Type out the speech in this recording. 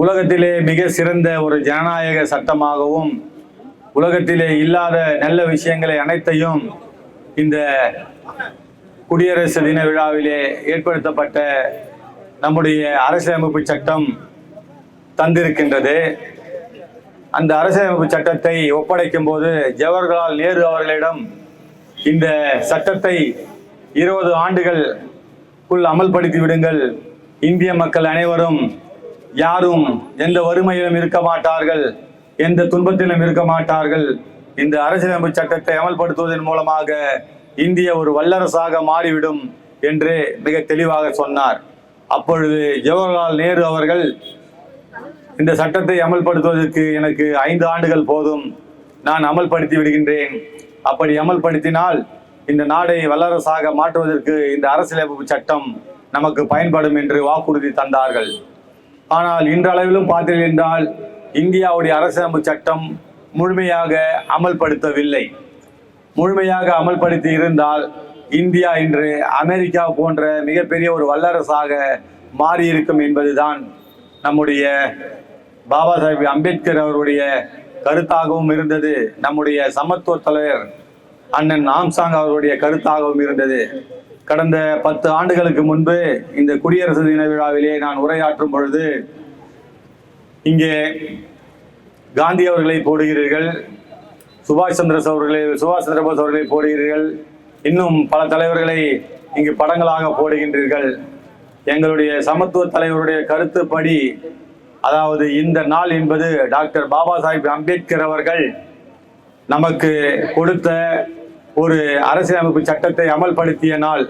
உலகத்திலே மிக சிறந்த ஒரு ஜனநாயக சட்டமாகவும் உலகத்திலே இல்லாத நல்ல விஷயங்களை அனைத்தையும் இந்த குடியரசு தின விழாவிலே ஏற்படுத்தப்பட்ட நம்முடைய அரசியலமைப்பு சட்டம் தந்திருக்கின்றது. அந்த அரசியலமைப்பு சட்டத்தை ஒப்படைக்கும் போது ஜவஹர்லால் நேரு அவர்களிடம் இந்த சட்டத்தை 20 ஆண்டுகளுக்குள் அமல்படுத்தி விடுங்கள், இந்திய மக்கள் அனைவரும் யாரும் எந்த வறுமையிலும் இருக்க மாட்டார்கள், எந்த துன்பத்திலும் இருக்க மாட்டார்கள், இந்த அரசியலமைப்பு சட்டத்தை அமல்படுத்துவதன் மூலமாக இந்திய ஒரு வல்லரசாக மாறிவிடும் என்று மிக தெளிவாக சொன்னார். அப்பொழுது ஜவஹர்லால் நேரு அவர்கள் இந்த சட்டத்தை அமல்படுத்துவதற்கு எனக்கு 5 ஆண்டுகள் போதும், நான் அமல்படுத்தி விடுகின்றேன், அப்படி அமல்படுத்தினால் இந்த நாடை வல்லரசாக மாற்றுவதற்கு இந்த அரசியலமைப்பு சட்டம் நமக்கு பயன்படும் என்று வாக்குறுதி தந்தார்கள். ஆனால் இன்றளவிலும் பார்த்தீர்கள் என்றால் இந்தியாவுடைய அரசியலமைப்பு சட்டம் முழுமையாக அமல்படுத்தவில்லை. முழுமையாக அமல்படுத்தி இருந்தால் இந்தியா இன்று அமெரிக்கா போன்ற மிகப்பெரிய ஒரு வல்லரசாக மாறியிருக்கும் என்பதுதான் நம்முடைய பாபா சாஹிப் அம்பேத்கர் அவருடைய கருத்தாகவும் இருந்தது, நம்முடைய சமத்துவ தலைவர் அண்ணன் ஆம்சாங் அவருடைய கருத்தாகவும் இருந்தது. கடந்த 10 ஆண்டுகளுக்கு முன்பு இந்த குடியரசு தின விழாவிலே நான் உரையாற்றும் பொழுது இங்கே காந்தி அவர்களை போடுகிறீர்கள், சுபாஷ் சந்திர போஸ் அவர்களை போடுகிறீர்கள், இன்னும் பல தலைவர்களை இங்கு படங்களாக போடுகின்றீர்கள். எங்களுடைய சமத்துவ தலைவருடைய கருத்துப்படி, அதாவது இந்த நாள் என்பது டாக்டர் பாபா சாஹிப் அம்பேத்கர் அவர்கள் நமக்கு கொடுத்த ஒரு அரசியலமைப்பு சட்டத்தை அமல்படுத்திய நாள்.